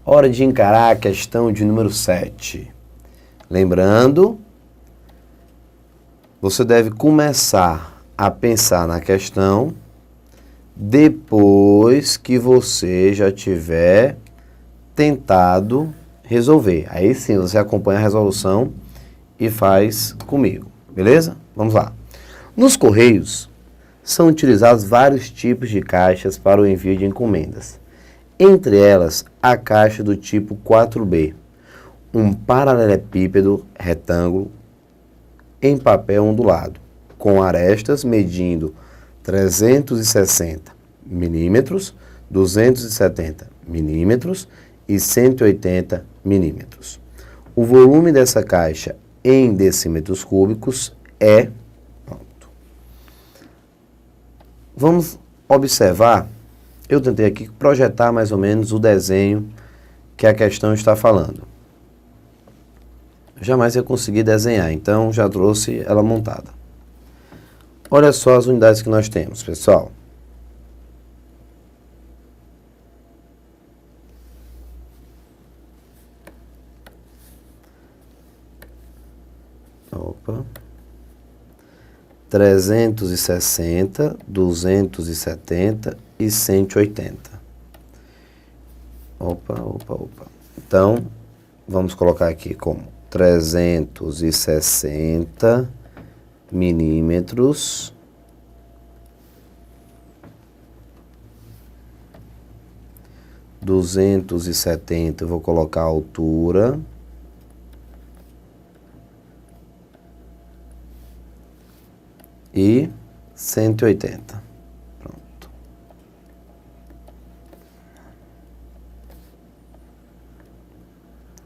Hora de encarar a questão de número 7. Lembrando, você deve começar a pensar na questão depois que você já tiver tentado resolver. Aí sim, você acompanha a resolução e faz comigo, beleza? Vamos lá. Nos Correios, são utilizados vários tipos de caixas para o envio de encomendas. Entre elas, a caixa do tipo 4B, um paralelepípedo retângulo em papel ondulado, com arestas medindo 360 milímetros, 270 milímetros e 180 milímetros. O volume dessa caixa em decímetros cúbicos é... Pronto. Vamos observar, eu tentei aqui projetar mais ou menos o desenho que a questão está falando. Jamais eu consegui desenhar, então já trouxe ela montada. Olha só as unidades que nós temos, pessoal. Opa. 360, 270 e 180. Opa. Então, vamos colocar aqui como 360 milímetros, 270, eu vou colocar a altura, e 180. Pronto.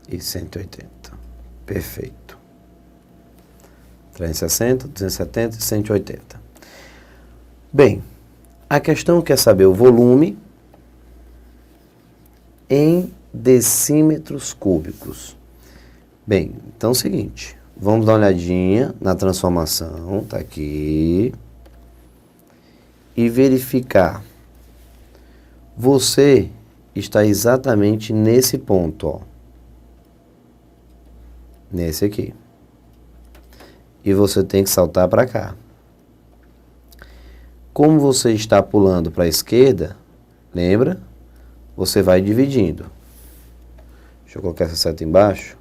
E 180. Perfeito. 360, 270 e 180. Bem, a questão quer saber o volume em decímetros cúbicos. Bem, então é o seguinte... Vamos dar uma olhadinha na transformação, tá aqui, e verificar. Você está exatamente nesse ponto, ó. Nesse aqui. E você tem que saltar para cá. Como você está pulando para a esquerda, lembra? Você vai dividindo. Deixa eu colocar essa seta embaixo,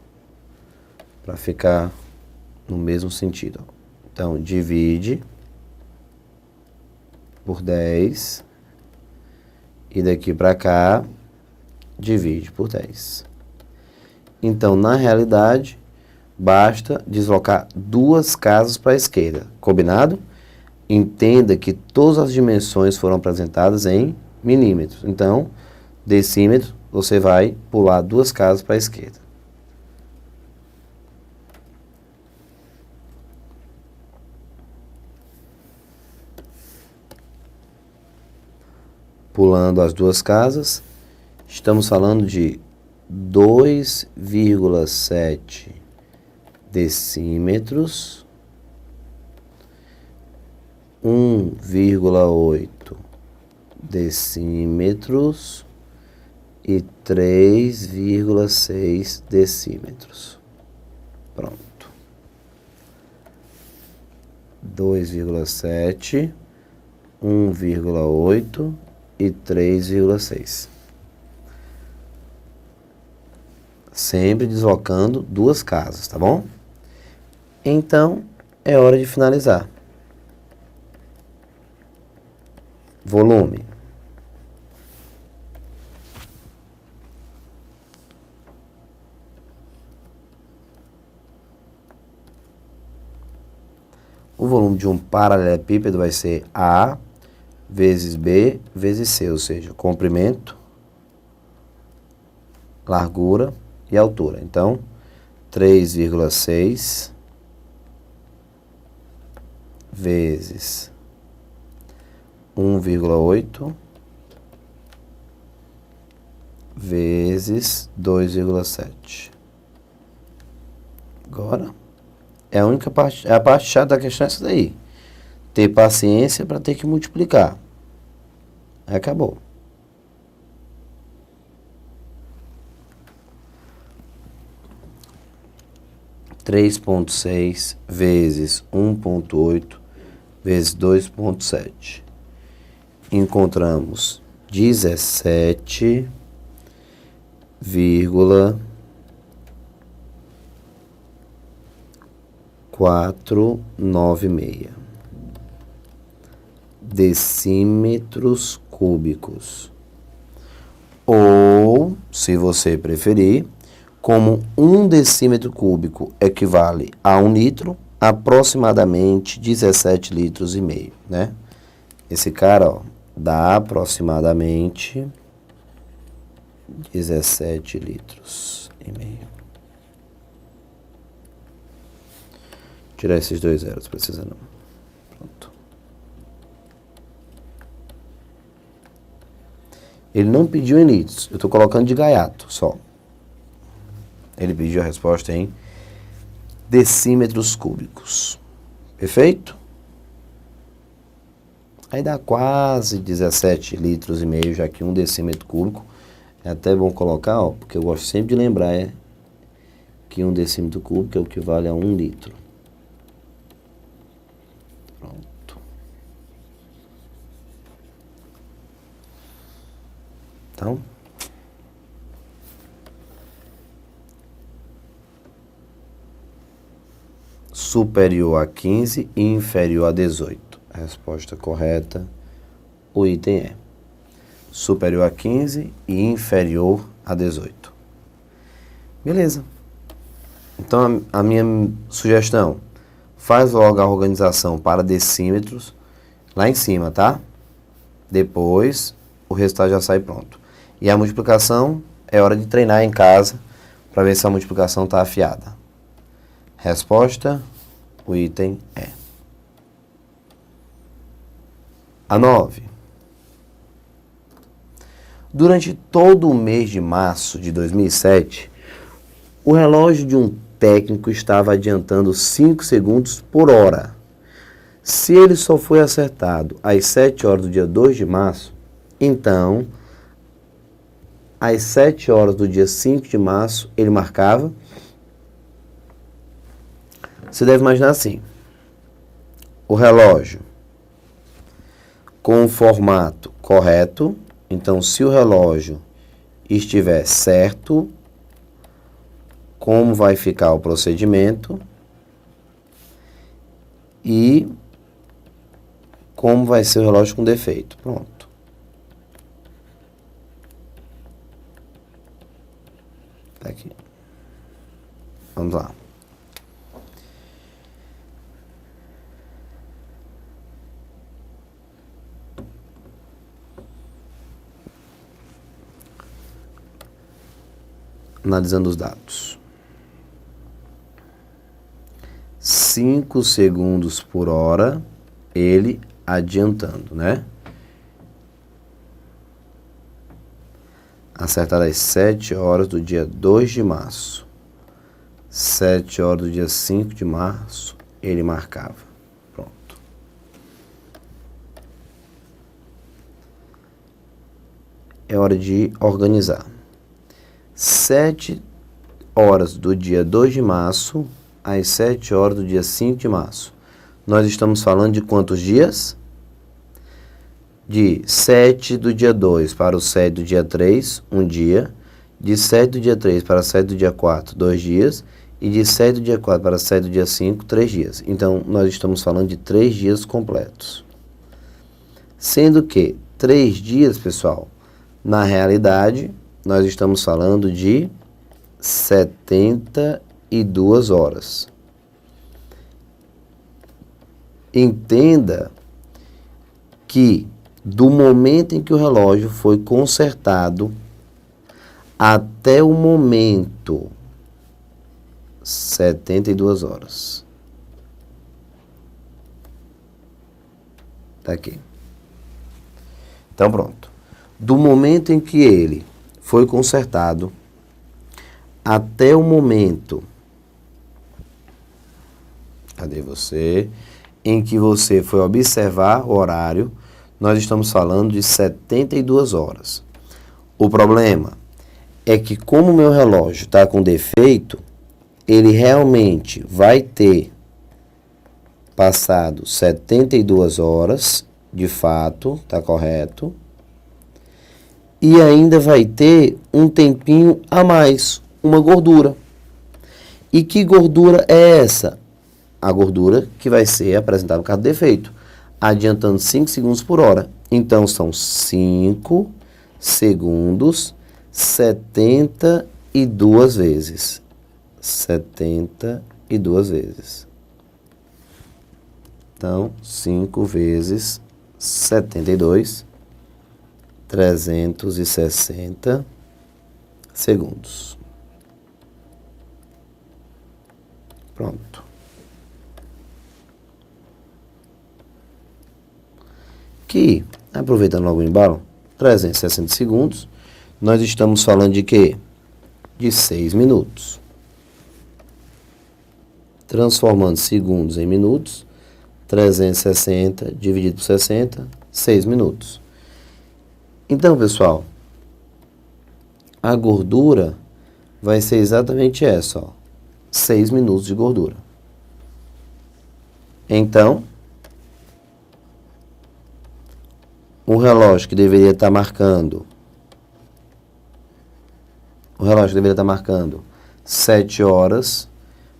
para ficar... no mesmo sentido. Então, divide por 10 e daqui para cá, divide por 10. Então, na realidade, basta deslocar 2 casas para a esquerda. Combinado? Entenda que todas as dimensões foram apresentadas em milímetros. Então, decímetro, você vai pular 2 casas para a esquerda. Pulando as 2 casas, estamos falando de 2,7 decímetros, 1,8 decímetros e 3,6 decímetros. Pronto. 2,7, 1,8 e 3,6. Sempre deslocando 2 casas, tá bom? Então, é hora de finalizar. Volume. O volume de um paralelepípedo vai ser A vezes B vezes C, ou seja, comprimento, largura e altura. Então, 3,6 vezes 1,8 vezes 2,7. Agora, é a única parte, a parte chata da questão é essa daí. Ter paciência para ter que multiplicar. Acabou. 3,6 vezes 1,8 vezes 2,7. Encontramos 17,496 decímetros cúbicos. Ou, se você preferir, como 1 decímetro cúbico equivale a 1 litro, aproximadamente 17 litros e meio, né? Esse cara, ó, dá aproximadamente 17 litros e meio. Tirar esses dois zeros, precisa não. Pronto. Ele não pediu em litros, eu estou colocando de gaiato só. Ele pediu a resposta em decímetros cúbicos. Perfeito? Aí dá quase 17 litros e meio, já que 1 decímetro cúbico. É até bom colocar, ó, porque eu gosto sempre de lembrar que 1 decímetro cúbico é o que vale a 1 litro. Pronto. Então, superior a 15 e inferior a 18. A resposta correta, o item é superior a 15 e inferior a 18. Beleza. Então, a minha sugestão, faz logo a organização para decímetros lá em cima, tá? Depois, o resultado já sai pronto. E a multiplicação, é hora de treinar em casa para ver se a multiplicação está afiada. Resposta, o item é a 9. Durante todo o mês de março de 2007, o relógio de um técnico estava adiantando 5 segundos por hora. Se ele só foi acertado às 7 horas do dia 2 de março, então, às 7 horas do dia 5 de março, ele marcava. Você deve imaginar assim, o relógio com o formato correto. Então, se o relógio estiver certo, como vai ficar o procedimento e como vai ser o relógio com defeito. Pronto. Tá aqui. Vamos lá. Analisando os dados. 5 segundos por hora, ele adiantando, né? Acertado às 7 horas do dia 2 de março. 7 horas do dia 5 de março, ele marcava. Pronto. É hora de organizar. 7 horas do dia 2 de março às 7 horas do dia 5 de março. Nós estamos falando de quantos dias? De 7 do dia 2 para o 7 do dia 3, um dia. De 7 do dia 3 para 7 do dia 4, 2 dias. E de 7 do dia 4 para 7 do dia 5, 3 dias. Então, nós estamos falando de 3 dias completos. Sendo que 3 dias, pessoal, na realidade, nós estamos falando de 72 horas. Entenda que do momento em que o relógio foi consertado até o momento, 72 horas. Tá aqui. Então, pronto. Do momento em que ele foi consertado até o momento, cadê você? Em que você foi observar o horário, nós estamos falando de 72 horas. O problema é que como o meu relógio está com defeito, ele realmente vai ter passado 72 horas, de fato, tá correto, e ainda vai ter um tempinho a mais, uma gordura. E que gordura é essa? A gordura que vai ser apresentada no caso do defeito, adiantando 5 segundos por hora. Então, são 5 segundos 72 vezes. 72 vezes. Então, 5 vezes 72, 360 segundos. Pronto. Aqui, aproveitando logo o embalo, 360 segundos, nós estamos falando de quê? De 6 minutos. Transformando segundos em minutos, 360 dividido por 60, 6 minutos. Então, pessoal, a gordura vai ser exatamente essa, ó, 6 minutos de gordura. Então, o relógio que deveria estar marcando 7 horas,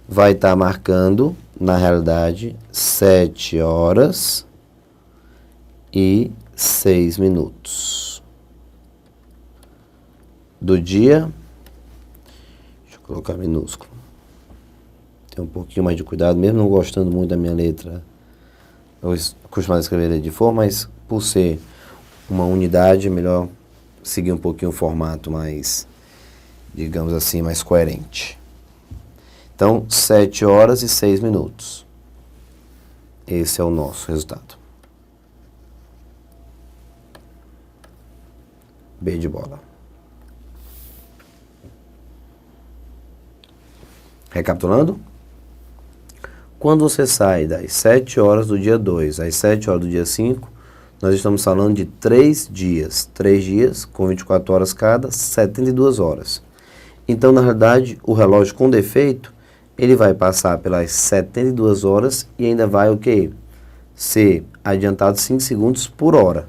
vai estar marcando, na realidade, 7 horas e 6 minutos. Do dia, deixa eu colocar minúsculo. Tem um pouquinho mais de cuidado, mesmo não gostando muito da minha letra, eu costumo escrever de forma, mas por ser uma unidade, é melhor seguir um pouquinho o formato mais, digamos assim, mais coerente. Então, 7 horas e 6 minutos. Esse é o nosso resultado. B de bola. Recapitulando? Quando você sai das 7 horas do dia 2 às 7 horas do dia 5, nós estamos falando de 3 dias. 3 dias com 24 horas cada, 72 horas. Então, na realidade, o relógio com defeito, ele vai passar pelas 72 horas e ainda vai o quê? Ser adiantado 5 segundos por hora.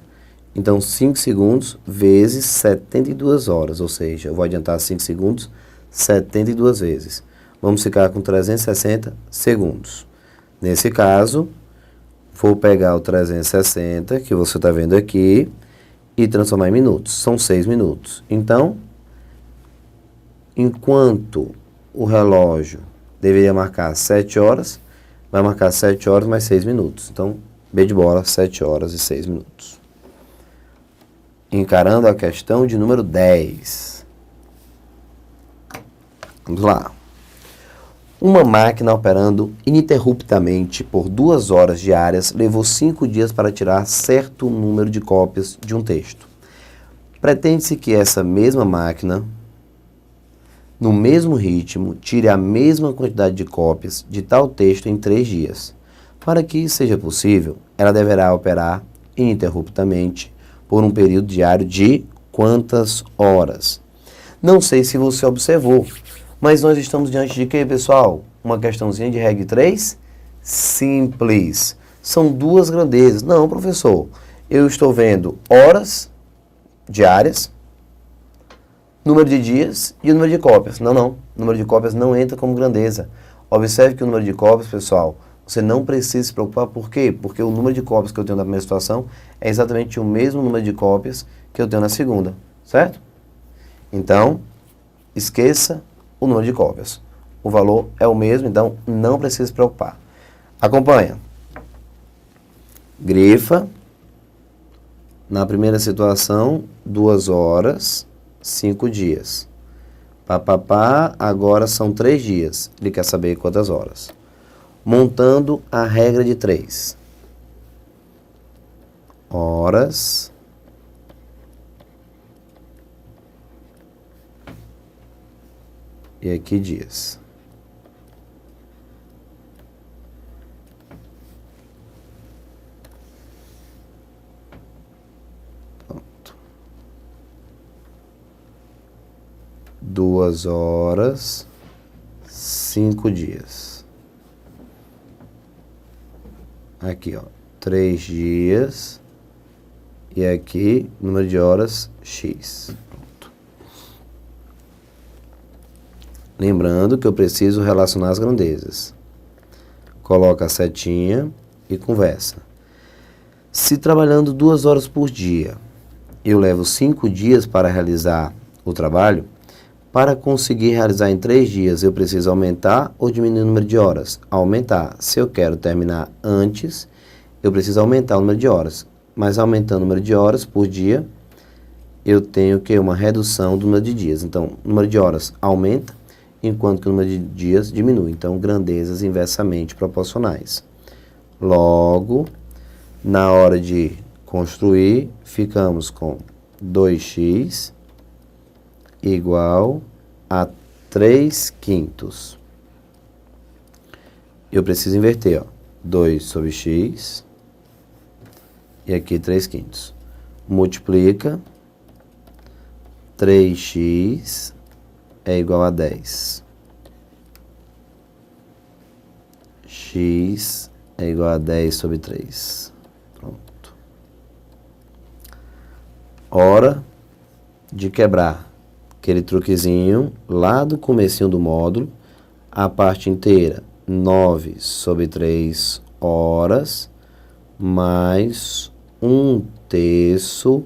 Então, 5 segundos vezes 72 horas, ou seja, eu vou adiantar 5 segundos 72 vezes. Vamos ficar com 360 segundos. Nesse caso, vou pegar o 360, que você está vendo aqui, e transformar em minutos. São 6 minutos. Então, enquanto o relógio deveria marcar 7 horas, vai marcar 7 horas mais 6 minutos. Então, B de bola, 7 horas e 6 minutos. Encarando a questão de número 10. Vamos lá. Uma máquina operando ininterruptamente por 2 horas diárias levou 5 dias para tirar certo número de cópias de um texto. Pretende-se que essa mesma máquina, no mesmo ritmo, tire a mesma quantidade de cópias de tal texto em 3 dias. Para que isso seja possível, ela deverá operar ininterruptamente por um período diário de quantas horas? Não sei se você observou, mas nós estamos diante de quê, pessoal? Uma questãozinha de regra 3? Simples. São 2 grandezas. Não, professor, eu estou vendo horas diárias, número de dias e o número de cópias. Não. O número de cópias não entra como grandeza. Observe que o número de cópias, pessoal, você não precisa se preocupar. Por quê? Porque o número de cópias que eu tenho na primeira situação é exatamente o mesmo número de cópias que eu tenho na segunda. Certo? Então, esqueça o número de cópias. O valor é o mesmo, então não precisa se preocupar. Acompanha. Grifa. Na primeira situação, 2 horas, 5 dias. Agora são 3 dias. Ele quer saber quantas horas. Montando a regra de 3. Horas. E aqui dias. Pronto. 2 horas, 5 dias. Aqui, ó, 3 dias. E aqui, número de horas, X. Pronto. Lembrando que eu preciso relacionar as grandezas. Coloca a setinha e conversa. Se trabalhando 2 horas por dia, eu levo 5 dias para realizar o trabalho, para conseguir realizar em 3 dias, eu preciso aumentar ou diminuir o número de horas? Aumentar. Se eu quero terminar antes, eu preciso aumentar o número de horas. Mas aumentando o número de horas por dia, eu tenho que uma redução do número de dias. Então, o número de horas aumenta, enquanto que o número de dias diminui. Então, grandezas inversamente proporcionais. Logo, na hora de construir, ficamos com 2x igual a 3/5. Eu preciso inverter, ó. 2 sobre x e aqui 3/5. Multiplica, 3x é igual a 10. X é igual a 10 sobre 3. Pronto. Hora de quebrar aquele truquezinho lá do comecinho do módulo, a parte inteira, 9 sobre 3 horas, mais 1/3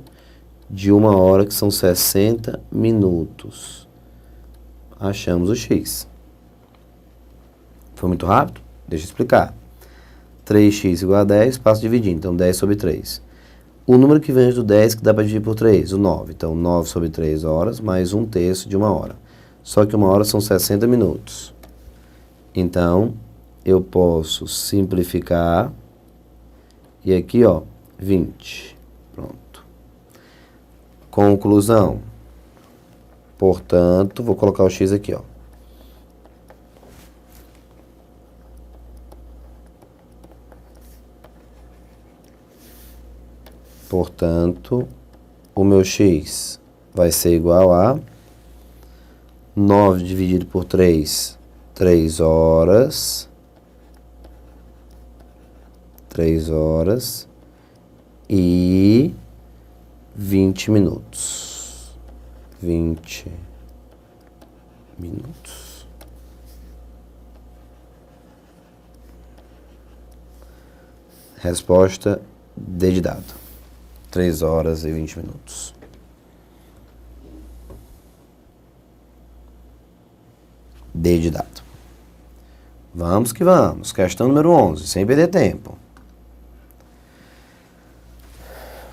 de 1 hora, que são 60 minutos. Achamos o X. Foi muito rápido? Deixa eu explicar. 3x igual a 10, passo a dividir, então 10 sobre 3. O número que vem antes do 10 que dá para dividir por 3, o 9. Então, 9 sobre 3 horas, mais 1/3 de 1 hora. Só que 1 hora são 60 minutos. Então, eu posso simplificar. E aqui, ó, 20. Pronto. Conclusão. Portanto, vou colocar o X aqui, ó. Portanto, o meu X vai ser igual a 9 dividido por 3, 3 horas. 3 horas e 20 minutos. 20 minutos. Resposta D de dado. 3 horas e 20 minutos. D de dado. Vamos que vamos. Questão número 11, sem perder tempo.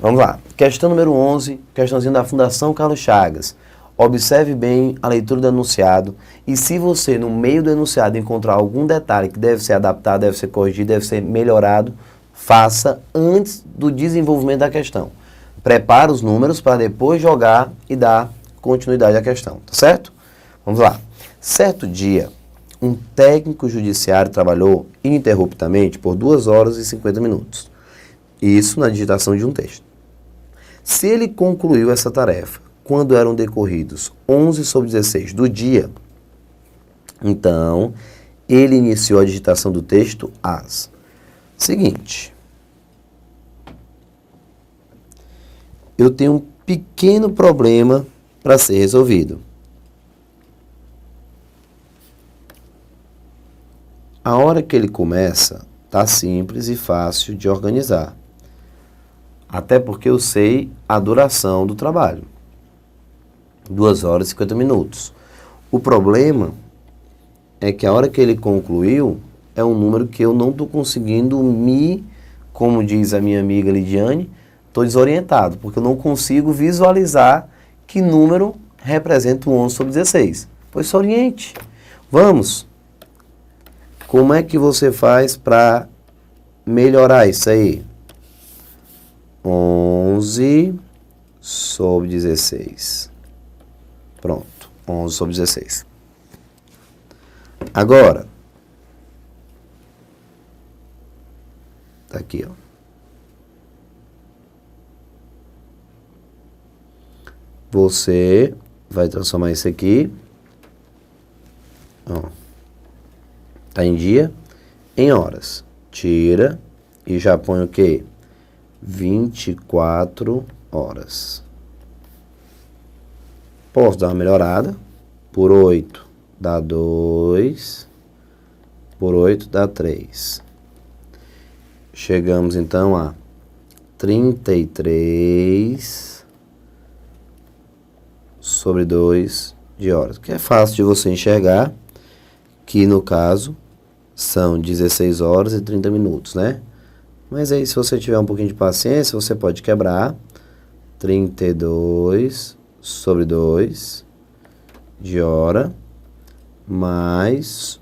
Vamos lá. Questão número 11, questãozinho da Fundação Carlos Chagas. Observe bem a leitura do enunciado e se você, no meio do enunciado, encontrar algum detalhe que deve ser adaptado, deve ser corrigido, deve ser melhorado, faça antes do desenvolvimento da questão. Prepara os números para depois jogar e dar continuidade à questão, tá certo? Vamos lá. Certo dia, um técnico judiciário trabalhou ininterruptamente por 2 horas e 50 minutos. Isso na digitação de um texto. Se ele concluiu essa tarefa quando eram decorridos 11 sobre 16 do dia, então ele iniciou a digitação do texto às. Seguinte. Eu tenho um pequeno problema para ser resolvido. A hora que ele começa, tá simples e fácil de organizar. Até porque eu sei a duração do trabalho. 2 horas e 50 minutos. O problema é que a hora que ele concluiu é um número que eu não estou conseguindo como diz a minha amiga Lidiane, estou desorientado, porque eu não consigo visualizar que número representa o 11 sobre 16. Pois se oriente. Vamos. Como é que você faz para melhorar isso aí? 11 sobre 16. Pronto. 11 sobre 16. Agora. Tá aqui, ó. Você vai transformar isso aqui. Ó. Está em dia, em horas. Tira e já põe o quê? 24 horas. Posso dar uma melhorada. Por 8 dá 2. Por 8 dá 3. Chegamos então a 33 sobre 2 de horas. Que é fácil de você enxergar que no caso são 16 horas e 30 minutos, né? Mas aí se você tiver um pouquinho de paciência, você pode quebrar 32 sobre 2 de hora mais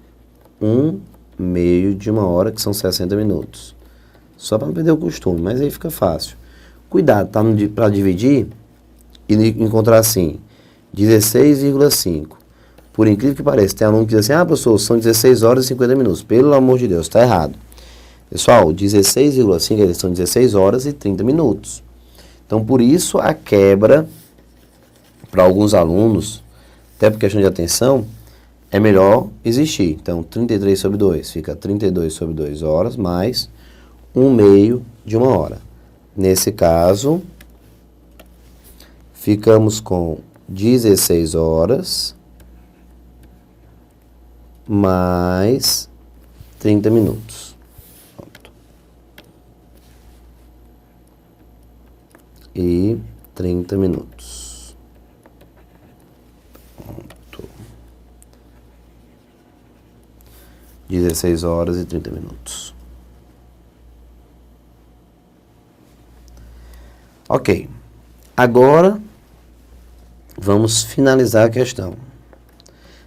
1/2 de uma hora, que são 60 minutos. Só para não perder o costume, mas aí fica fácil. Cuidado, tá? Para dividir e encontrar assim, 16,5. Por incrível que pareça, tem aluno que diz assim, professor, são 16 horas e 50 minutos. Pelo amor de Deus, está errado. Pessoal, 16,5 eles são 16 horas e 30 minutos. Então, por isso, a quebra, para alguns alunos, até por questão de atenção, é melhor existir. Então, 33 sobre 2 fica 32 sobre 2 horas, mais 1/2 de uma hora. Nesse caso, ficamos com 16 horas mais 30 minutos. Pronto. E 30 minutos. Pronto. 16 horas e 30 minutos. Ok. Agora, vamos finalizar a questão.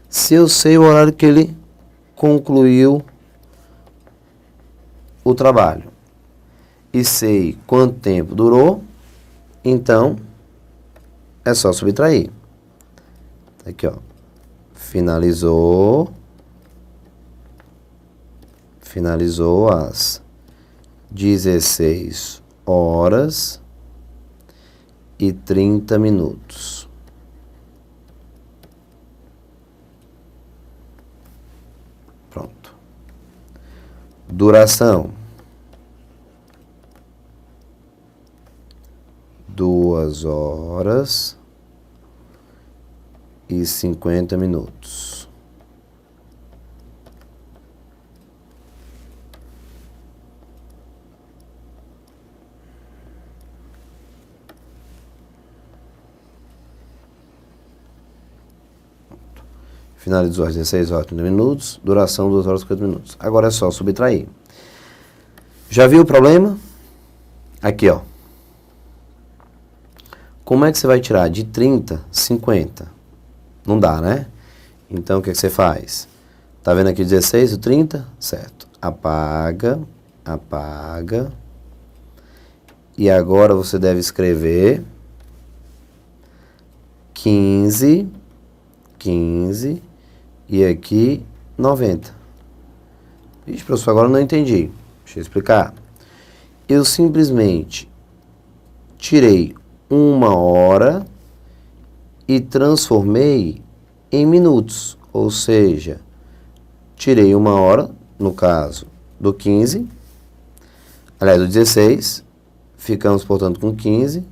Se eu sei o horário que ele concluiu o trabalho e sei quanto tempo durou, então é só subtrair. Aqui, ó. Finalizou às 16 horas e 30 minutos. Pronto. Duração: 2 horas e 50 minutos. Finalizou às 16 horas e 30 minutos, duração 2 horas e 50 minutos. Agora é só subtrair. Já viu o problema? Aqui, ó. Como é que você vai tirar de 30, 50? Não dá, né? Então, o que você faz? Tá vendo aqui 16 e 30? Certo. Apaga. E agora você deve escrever 15 e aqui 90. Ixi, professor, agora eu não entendi. Deixa eu explicar. Eu simplesmente tirei 1 hora e transformei em minutos. Ou seja, tirei 1 hora, no caso, do 15, aliás, do 16, ficamos, portanto, com 15,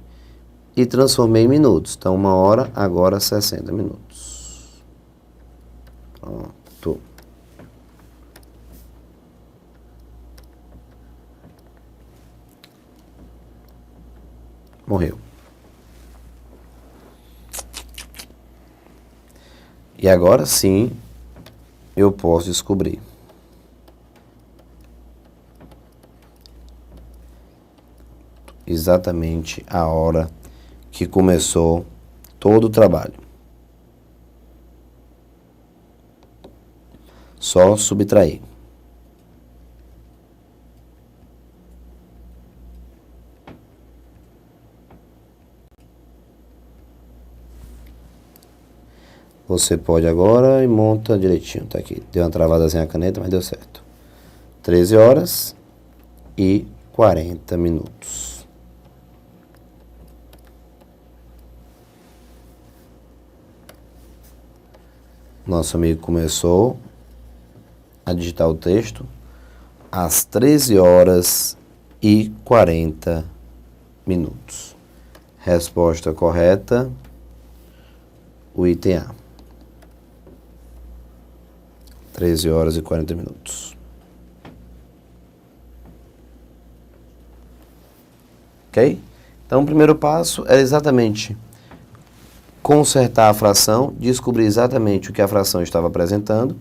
e transformei em minutos. Então, 1 hora, agora 60 minutos. Pronto. Morreu. E agora sim, eu posso descobrir. Exatamente a hora que começou todo o trabalho. Só subtrair. Você pode agora e monta direitinho. Tá aqui. Deu uma travadazinha a caneta, mas deu certo. 13 horas e 40 minutos. Nosso amigo começou a digitar o texto, às 13 horas e 40 minutos. Resposta correta, o item A. 13 horas e 40 minutos. Ok? Então, o primeiro passo é exatamente consertar a fração, descobrir exatamente o que a fração estava apresentando,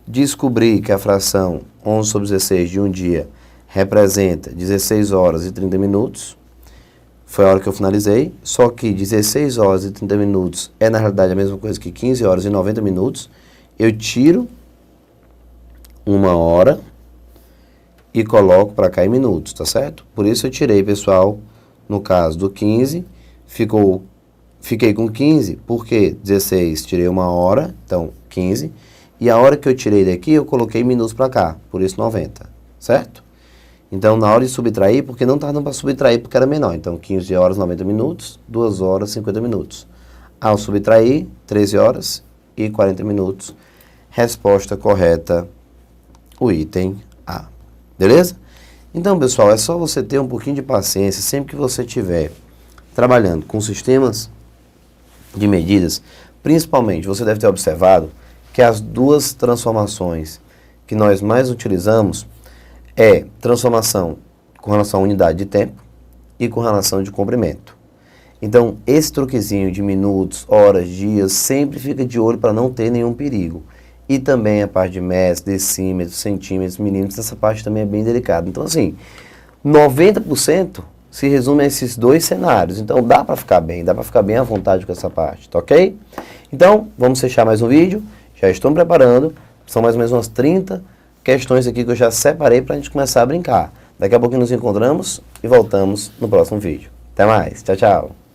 descobrir que a fração 11 sobre 16 de um dia representa 16 horas e 30 minutos. Foi a hora que eu finalizei, só que 16 horas e 30 minutos é na realidade a mesma coisa que 15 horas e 90 minutos. Eu tiro uma hora e coloco para cá em minutos, tá certo? Por isso eu tirei, pessoal, no caso do 15, fiquei com 15, porque 16 tirei uma hora, então 15, e a hora que eu tirei daqui eu coloquei minutos para cá, por isso 90, certo? Então na hora de subtrair, porque não estava dando para subtrair porque era menor, então 15 horas 90 minutos, 2 horas 50 minutos. Ao subtrair, 13 horas e 40 minutos. Resposta correta, o item A. Beleza? Então, pessoal, é só você ter um pouquinho de paciência sempre que você estiver trabalhando com sistemas de medidas. Principalmente, você deve ter observado que as duas transformações que nós mais utilizamos é transformação com relação à unidade de tempo e com relação de comprimento. Então, esse truquezinho de minutos, horas, dias, sempre fica de olho para não ter nenhum perigo. E também a parte de metros, decímetros, centímetros, milímetros, essa parte também é bem delicada. Então, assim, 90% se resume a esses dois cenários. Então, dá para ficar bem à vontade com essa parte, tá ok? Então, vamos fechar mais um vídeo. Já estou me preparando. São mais ou menos umas 30 questões aqui que eu já separei para a gente começar a brincar. Daqui a pouco nos encontramos e voltamos no próximo vídeo. Até mais. Tchau, tchau.